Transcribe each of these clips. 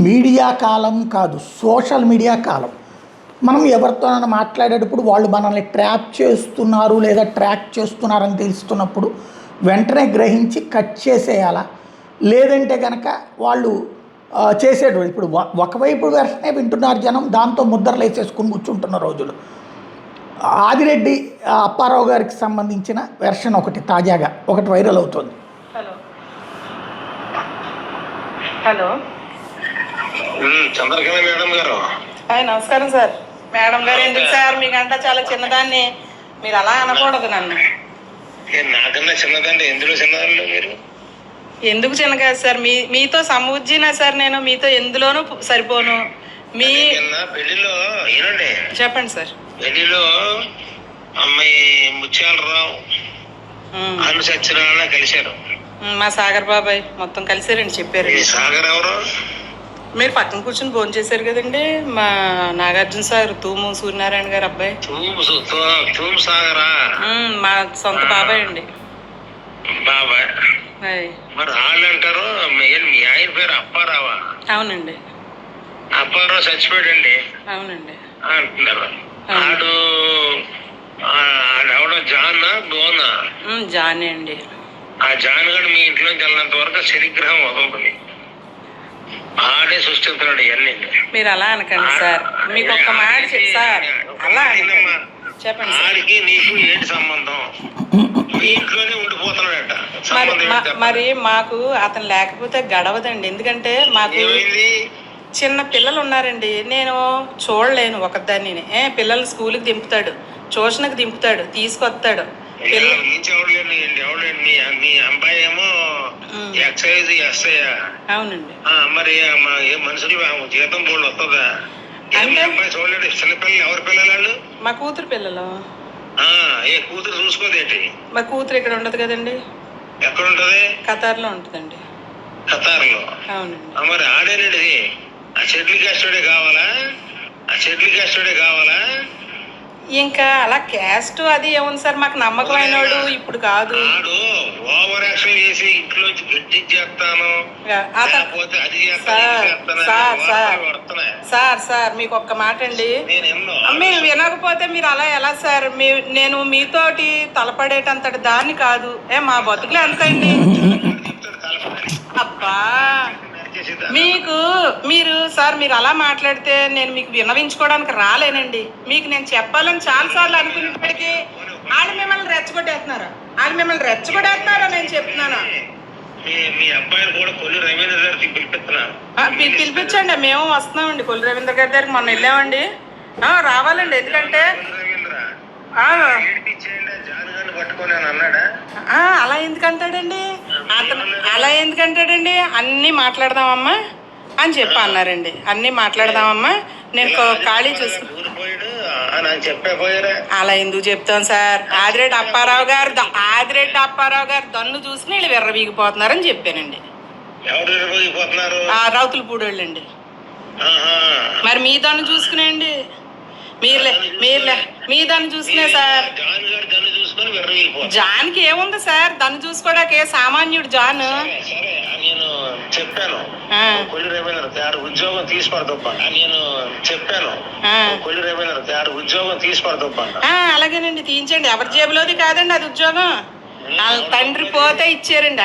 Media కాలం కాదు, social media కాలం. మనం ఎవరితోనైనా మాట్లాడేటప్పుడు వాళ్ళు మనల్ని ట్రాప్ చేస్తున్నారు లేదా ట్రాక్ చేస్తున్నారని తెలుస్తున్నప్పుడు వెంటనే గ్రహించి కట్ చేసేయాలా, లేదంటే కనుక వాళ్ళు చేసేటువంటి ఇప్పుడు ఒకవైపు వెర్షనే వింటున్నారు జనం, దాంతో ముద్రలు వేసేసుకుని కూర్చుంటున్న రోజులు. ఆదిరెడ్డి అప్పారావు గారికి సంబంధించిన వెర్షన్ ఒకటి తాజాగా ఒకటి వైరల్ అవుతుంది. హలో హలో చంద్రకళ మేడం గారు. నమస్కారం సార్. మేడం గారు ఎందుకు సార్, మీకంటా చాలా చిన్నదాన్ని, మీరు అలా అనకూడదు నన్ను. నాకన్నా చిన్నదండి. ఎందులో చిన్నదండి మీరు? ఎందుకు చిన్న కాదు సార్, మీతో సమూజ్జినా సార్, నేను మీతో ఎందులోనూ సరిపోను. మీ పెళ్లిలో ఏనండి, చెప్పండి సార్. పెళ్లిలో అమ్మాయి ముత్యాలరావు అను సత్యనారాయణ కలిశారు. మా సాగర్ బాబాయ్ మొత్తం కలిసారండి, చెప్పారు. సాగర్ ఎవరు? మీరు పక్కన కూర్చొని భోజనం చేశారు కదండి, మా నాగార్జున సార్, తూము సూర్యనారాయణ గారు అబ్బాయి. తూము సాగరా? మా సొంత బాబాయ్ అండి. బాబాయ్ మరి వాళ్ళు అంటారు మీ ఆయన పేరు అప్పారావా? అవునండి. అప్పారావు చచ్చిపోయాడండి. అవునండి అంటున్నారు. ఆడు ఎవడో జానా గోనా? జానే అండి. ఆ జాన్ గడు మీ ఇంట్లోంచి వెళ్ళినంత వరకు శనిగ్రహం వదులుతుంది. ఆడే సృష్టిస్తున్నాడు ఇవన్నీ. మీరు అలా అనకండి సార్, మీకు ఒక్క మాట సార్, అలా చెప్పండి. ఆడికి నీకు ఏంటి సంబంధం? మీ ఇంట్లోనే ఉండిపోతున్నాడట. మరి మాకు అతను లేకపోతే గడవదండి, ఎందుకంటే మాకు చిన్న పిల్లలు ఉన్నారండి. నేను చూడలేను ఒకదాన్ని. పిల్లలు స్కూల్కి దింపుతాడు, ట్యూషన్కి దింపుతాడు, తీసుకొస్తాడు. మీ అబ్బాయి ఏమో ఎక్సైజ్ ఎస్ఐ. అవునండి. మరి మనుషులు జీతం బోర్డు వస్తుందా? అబ్బాయి చూడలేడు. చిన్నపిల్లలు ఎవరి పిల్లలు? మా కూతురు పిల్లలు. ఏ కూతురు చూసుకోదేంటి? మా కూతురు ఇక్కడ ఉండదు కదండి. ఎక్కడ ఉంటది? ఖతార్ లో ఉంటదండి. ఖతార్ లో? అవునండి. మరి ఆడేనండి ఆ షెడ్యూల్ కాస్టోడే కావాలా? ఆ షెడ్యూల్ కాస్టోడే కావాలా? ఇంకా అలా క్యాస్ట్ అది ఏముంది సార్, మాకు నమ్మకమైనోడు ఇప్పుడు కాదు. ఓవర్ యాక్షన్ చేసి ఇంట్లోంచి గట్టించేస్తాను. సార్ మీకు ఒక్క మాట అండి, మీరు వినకపోతే మీరు అలా ఎలా సార్? నేను మీతోటి తలపడేటంతటి దాన్ని కాదు. మా బతుకులే అంతండి. అబ్బా మీరు అలా మాట్లాడితే నేను మీకు విన్నవించుకోవడానికి రాలేనండి. మీకు నేను చెప్పాలని చాలా సార్లు అనుకునేప్పటికీ వాళ్ళు మిమ్మల్ని రెచ్చగొట్టేస్తున్నారు నేను చెప్తున్నాను. పిలిపించండి, మేము వస్తున్నామండి. కొల్లి రవీంద్ర గారి దగ్గరికి మొన్న వెళ్ళామండి. రావాలండి, ఎందుకంటే అలా ఎందుకంటాడండి అన్నీ మాట్లాడదామమ్మా అని చెప్పి అన్నారండి. అన్నీ మాట్లాడదామమ్మా, నేను ఖాళీ చూసుకు. అలా ఎందుకు చెప్తాం సార్? ఆదిరెడ్డి అప్పారావు గారు దన్ను చూసుకుని వీళ్ళు విర్రవీగిపోతున్నారని చెప్పానండి. రౌతులపూడి వాళ్ళండి. మరి మీ దన్ను చూసుకునేయండి, మీ దాన్ని చూసుకునే సార్. జాన్కి ఏముంది సార్, దాన్ని చూసుకోవడానికి సామాన్యుడు జాన్. చెప్పాను కొల్లి రవీంద్ర ఉద్యోగం తీసుకోవడం. అలాగేనండి, తీయించండి. ఎవరి జేబులోది కాదండి అది ఉద్యోగం. వాళ్ళ తండ్రి పోతే ఇచ్చారండి,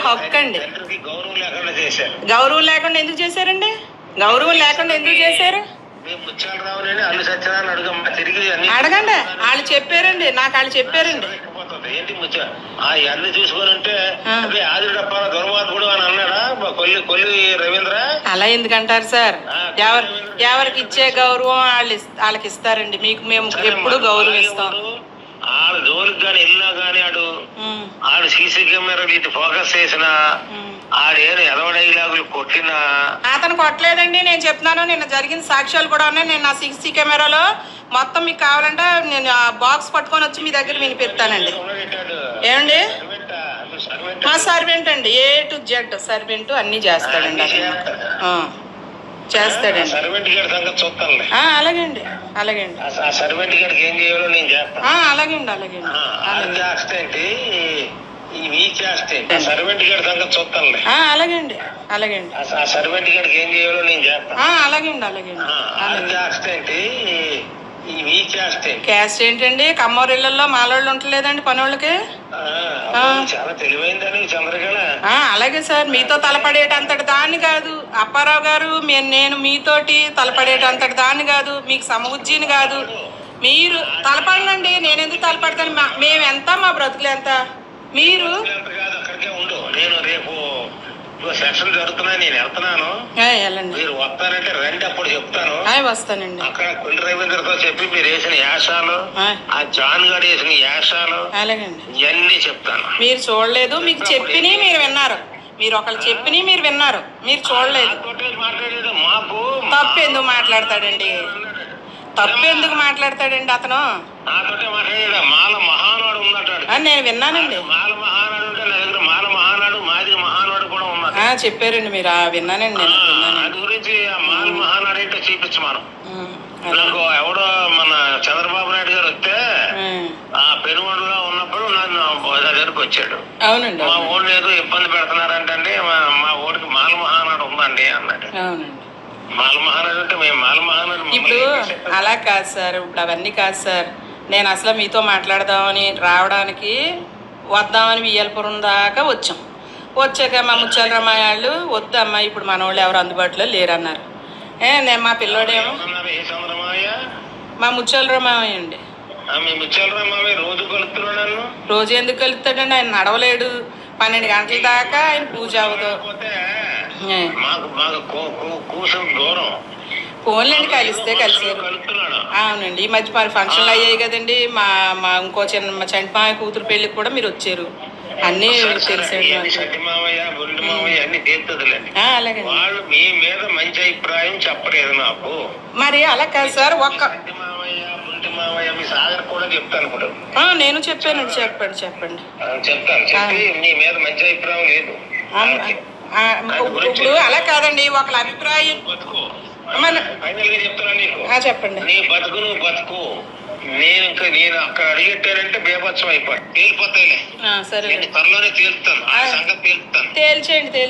హక్కు అండి. గౌరవం లేకుండా ఎందుకు చేశారండి? అడగండి, వాళ్ళు చెప్పారండి, నాకు వాళ్ళు చెప్పారండి. అలా ఎందుకంటారు సార్? ఎవరికి ఇచ్చే గౌరవం వాళ్ళకి ఇస్తారండి. మీకు మేము ఎప్పుడు గౌరవిస్తాం. ఆడు జోలికి గాని వెళ్ళినా గాని ఆడు సీసీ కెమెరా ఇటు ఫోకస్ చేసిన ఆడేను ఎదవడైలాగులు కొట్టినా అతను కొట్టలేదండి. నేను చెప్తున్నాను, నిన్న జరిగిన సాక్ష్యాలు కూడా ఉన్నాయి. నేను నా సీసీ కెమెరాలో మొత్తం మీకు కావాలంటే నేను ఆ బాక్స్ పట్టుకొని వచ్చి మీ దగ్గర వినిపిస్తానండి. ఏమండి, మా సర్వెంట్ అండి, A to Z సర్వెంట్ అన్ని చేస్తాడండి. అలాగేండి. సర్వెంట్ గారికి ఏం చేయాలో నేను చేస్తాను. అలాగేండి. ఇవి చేస్తే సర్వెంట్ గారి సంగతి చూస్తానులే. అలాగే అండి, అలాగే అండి, ఆ సర్వెంట్ గారికి ఏం చేయాలో నేను చేస్తాను. అలాగే అండి, అలాగే అండి. అది చేస్తే ఏంటి, ఇవి చేస్తే క్యాస్ట్ ఏంటండి? కమ్మోరిళ్ళల్లో మాలోళ్ళు ఉంటలేదండి పనోళ్ళకి. చాలా తెలివైందని చంద్రకళ. అలాగే సార్, మీతో తలపడేటంతటి దాన్ని కాదు అప్పారావు గారు. నేను మీతోటి తలపడేటంతటి దాన్ని కాదు, మీకు సమబుజ్జిని కాదు. మీరు తలపడండి, నేను ఎందుకు తలపడతాను? మేము ఎంత, మా బ్రతుకులు ఎంత? మీరు కాదు, అక్కడికే ఉండు. నేను రేపు సెషన్ జరుగుతున్నాయి, నేను వెళ్తున్నాను. వెళ్ళండి, మీరు వస్తానంటే రండి, అప్పుడు చెప్తాను. వస్తానండి. అక్కడ కొండ రవీంద్రతో చెప్పి మీరు వేసిన యాసాలు, ఆ జాన్ గడి వేసిన యాసాలు ఇవన్నీ చెప్తాను. మీరు చూడలేదు, మీకు చెప్పిని మీరు విన్నారు. మీరు ఒకళ్ళు చెప్పిని మీరు విన్నారు, మీరు చూడలేదు. మాట్లాడేది మాకు తప్పు ఎందుకు మాట్లాడతాడండి? తప్పు ఎందుకు మాట్లాడతాడండి అతను? నాతోటే మాట్లాడాడు. మాల మహానాడు ఉన్నట్టు నేను విన్నానండి. మాల మహానాడు అంటే నా దగ్గర మాల మహానాడు, మాది మహానాడు కూడా ఉన్నది. చెప్పారండి మీరు, విన్నానండి. అది గురించి ఆ మాల మహానాడు ఏంటో చూపించు. మనం నాకు ఎవడో మన చంద్రబాబు నాయుడు గారు వస్తే ఆ పెనుగొండలో ఉన్నప్పుడు నన్ను దగ్గరకు వచ్చాడు. అవునండి. మా ఊళ్ళు ఏదో ఇబ్బంది పెడుతున్నారంటే మా ఊరికి మాల మహానాడు ఉందండి అన్నాడు. అవునండి. మాల మహానాడు అంటే మేము మాల మహానాడు ఇప్పుడు అలా కాదు సార్, ఇప్పుడు అవన్నీ కాదు సార్. నేను అసలు మీతో మాట్లాడదామని రావడానికి వద్దామని వియ్యలపురం దాకా వచ్చాక మా ముత్యాల రమాయాళ్ళు వద్దమ్మా, ఇప్పుడు మన వాళ్ళు ఎవరు అందుబాటులో లేరన్నారు. నేను మా పిల్లోడేమో మా ముత్యాల రమాయ అండి. రోజు ఎందుకు కలుస్తాడండి? ఆయన నడవలేడు. 12 గంటల దాకా ఆయన పూజ అవ్వదు. ఫోన్లండి, కలిస్తే కలిసారు. అవునండి, ఈ మధ్య మరి ఫంక్షన్లు అయ్యాయి కదండి. మా ఇంకో చిన్న చంటిమాయ కూతురు పెళ్ళికి కూడా మీరు వచ్చారు. అన్నీ తెలిసాడు. అలాగే వాళ్ళు మీ మీద మంచి అభిప్రాయం చెప్పలేదు నాకు. మరి అలా కాదు సార్, సాగర్ కూడా చెప్తాను ఇప్పుడు. నేను చెప్పానండి. చెప్పండి చెప్తాను. చెప్పి మీ మీద మంచి అభిప్రాయం లేదు. ఇప్పుడు అలా కాదండి, ఒకళ్ళ అభిప్రాయం. ఫైనల్ గా చెప్తాను నీకు. చెప్పండి. నీ బతుకు నువ్వు బతుకు. నేను అక్కడ అడిగెట్టారంటే బేపత్సం అయిపోయి తేలిపోతాయిలే. సరే, త్వరలోనే తేలుతాను. ఆ సంగతి తేలుతాను. తేల్చేయండి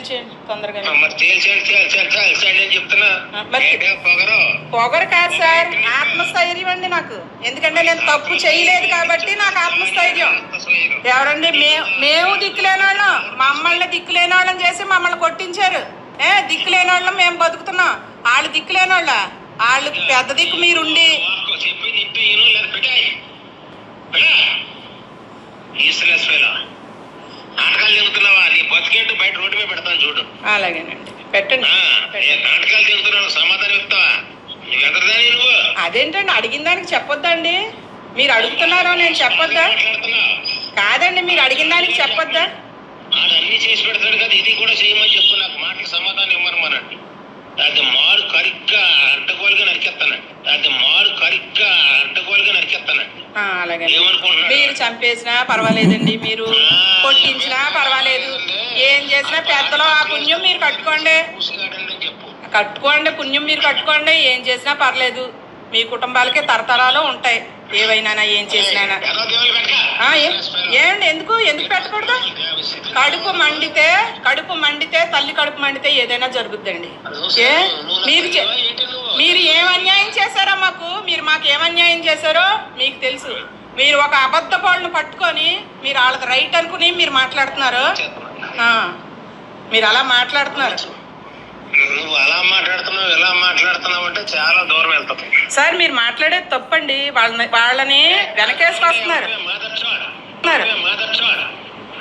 తొందరగా. మరి తేల్చేయండి అని చెప్తున్నా. పొగరు కాదు సార్, ఆత్మస్థైర్యం అండి నాకు. ఎందుకంటే నేను తప్పు చేయలేదు కాబట్టి నాకు ఆత్మస్థైర్యం. ఎవరండి? మేము దిక్కులేని వాళ్ళం, మమ్మల్ని దిక్కులేని వాళ్ళని చేసి మమ్మల్ని కొట్టించారు. దిక్కులేని వాళ్ళం మేము బతుకుతున్నాం. వాళ్ళు దిక్కులేని వాళ్ళ, వాళ్ళు పెద్ద దిక్కు మీరుండి నాటకాలు చెబుతున్నావా? నీ బతికేంటో బయట రోడ్డు మీద పెడతాను చూడు. అలాగేనండి, పెట్టండి. నాటకాలు చెబుతున్నావు, సమాధానం ఇస్తావా? నువ్వు ఎదరదాని నువ్వు. అదేంటండి, అడిగిన దానికి చెప్పొద్దండి? మీరు అడుగుతున్నారో నేను చెప్పొద్దా? కాదండి, మీరు అడిగిన దానికి చెప్పొద్దా? అన్ని చేసి పెడతాడు కదా, ఇది కూడా చేయమని చెప్పు. నాకు మాటలు సమాధానం ఇవ్వమనండి. అది మారు కరిగ్గా అడ్డగోలుగా నరికేస్తానండి. అలాగే. మీరు చంపేసినా పర్వాలేదండి, మీరు కొట్టించినా పర్వాలేదు, ఏం చేసినా పెద్దలో ఆ పుణ్యం మీరు కట్టుకోండి. పుణ్యం మీరు కట్టుకోండి. ఏం చేసినా పర్లేదు, మీ కుటుంబాలకే తరతరాలు ఉంటాయి. ఏవైనా ఏం చేసినా. ఏమండి, ఎందుకు పెట్టకూడదు? కడుపు మండితే తల్లి కడుపు మండితే ఏదైనా జరుగుద్దండి. మీరు ఏం అన్యాయం చేశారో మాకు ఏం అన్యాయం చేశారో మీకు తెలుసు. మీరు ఒక అబద్ధపాళ్ళను పట్టుకొని మీరు వాళ్ళకి రైట్ అనుకుని మీరు మాట్లాడుతున్నారు. మీరు అలా మాట్లాడుతున్నారు. నువ్వు అలా మాట్లాడుతున్నావు, ఎలా మాట్లాడుతున్నావు అంటే చాలా దూరం వెళ్తావు సార్. మీరు మాట్లాడేది తప్పండి. వాళ్ళని వెనకేసుకొస్తున్నారు.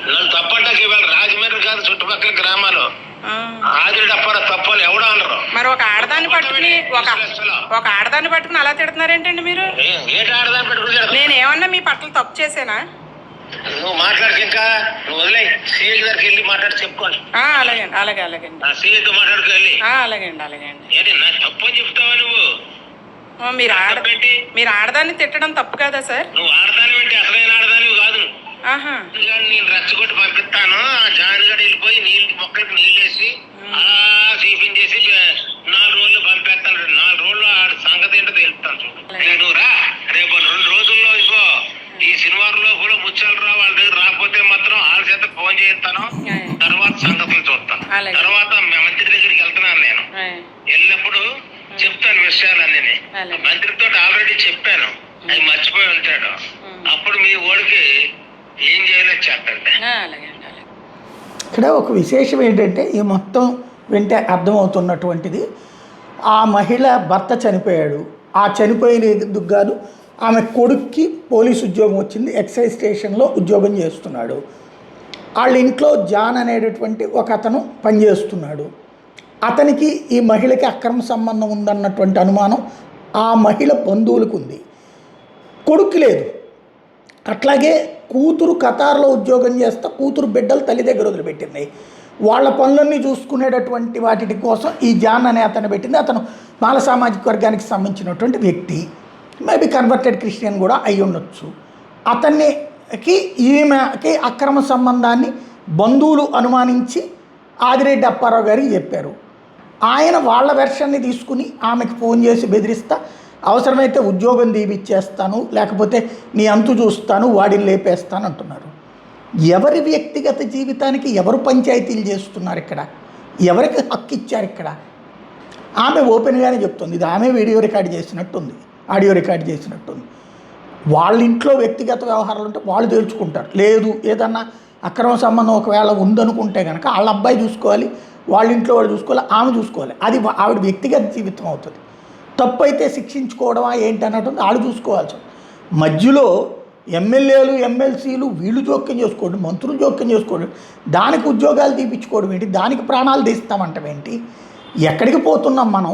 నన్ను తప్పంటే ఇవాళ రాజమండ్రి కాదు, చుట్టుపక్కల గ్రామాలు ఆదిరెడ్డి అప్పారా తప్పని ఎవడో అనరు. మరి ఒక ఆడదాన్ని పట్టుకుని అలా తిడుతున్నారేంటండి మీరు? ఏంటి ఆడదాన్ని పెట్టుకుని? నేను ఏమన్నా మీ పట్ల తప్పు చేసానా? నువ్వు మాట్లాడితే ఇంకా నువ్వు వదిలే, సీఏ దగ్గరికి వెళ్ళి మాట్లాడి చెప్పుకోండి. అలాగే సీఏతో మాట్లాడుకు వెళ్ళి. అలాగే ఏంటి నా తప్పు అని చెప్తావా నువ్వు? మీరు ఆడదాన్ని తిట్టడం తప్పు కదా సార్? నువ్వు ఆడదాని అంటే అసలైన ఆడదానివి కాదు. నేను రచ్చగొట్టి పంపిస్తాను. ఆ జాయిన్ వెళ్ళిపోయి మొక్కలకి నీళ్ళేసి చూపించేసి 4 రోజులు పంపేస్తాను. 4 రోజులు ఆడ సంగతి ఏంటో తెలుస్తాను చూడు. నువ్వు రా, రేపు 2 రోజుల్లో ఇగో ఈ శనివారంలో కూడా ముచ్చాలు రా. వాళ్ళ దగ్గర రాకపోతే మాత్రం వాళ్ళ చేత వెళ్ళినప్పుడు చెప్తాను విషయాలన్నీ. అలాగే. మంత్రితో ఆల్రెడీ చెప్పాను, అది మర్చిపోయి ఉంటాడు. అప్పుడు మీ ఓడికి ఏం చేయాలో చెప్పండి. అలాగే అండి, అలాగే. ఇక్కడ ఒక విశేషం ఏంటంటే ఈ మొత్తం వింటే అర్థమవుతున్నటువంటిది, ఆ మహిళ భర్త చనిపోయాడు. ఆ చనిపోయినందుకు గాను ఆమె కొడుక్కి పోలీసు ఉద్యోగం వచ్చింది, ఎక్సైజ్ స్టేషన్లో ఉద్యోగం చేస్తున్నాడు. వాళ్ళ ఇంట్లో జాన్ అనేటటువంటి ఒక అతను పనిచేస్తున్నాడు. అతనికి ఈ మహిళకి అక్రమ సంబంధం ఉందన్నటువంటి అనుమానం ఆ మహిళ బంధువులకు ఉంది, కొడుకు లేదు. అట్లాగే కూతురు ఖతార్లో ఉద్యోగం చేస్తా కూతురు బిడ్డలు తల్లి దగ్గర వదిలిపెట్టింది. వాళ్ళ పనులన్నీ చూసుకునేటటువంటి వాటి కోసం ఈ జాన్ అనే అతను పెట్టింది. అతను మాల సామాజిక వర్గానికి సంబంధించినటువంటి వ్యక్తి, మేబీ కన్వర్టెడ్ క్రిస్టియన్ కూడా అయి ఉండొచ్చు. అతనికి ఈమెకి అక్రమ సంబంధాన్ని బంధువులు అనుమానించి ఆదిరెడ్డి అప్పారావు గారికి చెప్పారు. ఆయన వాళ్ళ వెర్షన్ని తీసుకుని ఆమెకు ఫోన్ చేసి బెదిరిస్తా, అవసరమైతే ఉద్యోగం దీపిచ్చేస్తాను, లేకపోతే నీ అంతు చూస్తాను, వాడిని లేపేస్తాను అంటున్నారు. ఎవరి వ్యక్తిగత జీవితానికి ఎవరు పంచాయతీలు చేస్తున్నారు ఇక్కడ? ఎవరికి హక్కు ఇచ్చారు ఇక్కడ? ఆమె ఓపెన్గానే చెప్తుంది, ఇది ఆమె వీడియో రికార్డ్ చేసినట్టుంది, ఆడియో రికార్డ్ చేసినట్టుంది. వాళ్ళ ఇంట్లో వ్యక్తిగత వ్యవహారాలు ఉంటే వాళ్ళు తేల్చుకుంటారు. లేదు ఏదన్నా అక్రమ సంబంధం ఒకవేళ ఉందనుకుంటే కనుక వాళ్ళ అబ్బాయి చూసుకోవాలి, వాళ్ళ ఇంట్లో వాళ్ళు చూసుకోవాలి, ఆమె చూసుకోవాలి. అది ఆవిడ వ్యక్తిగత జీవితం అవుతుంది. తప్పు అయితే శిక్షించుకోవడమా ఏంటి అన్నట్టు వాళ్ళు చూసుకోవాల్సి. మధ్యలో ఎమ్మెల్యేలు ఎమ్మెల్సీలు వీళ్ళు జోక్యం చేసుకోండి, మంత్రులు జోక్యం చేసుకోండి, దానికి ఉద్యోగాలు తీపించుకోవడం ఏంటి, దానికి ప్రాణాలు తీస్తామంటాం ఏంటి? ఎక్కడికి పోతున్నాం మనం?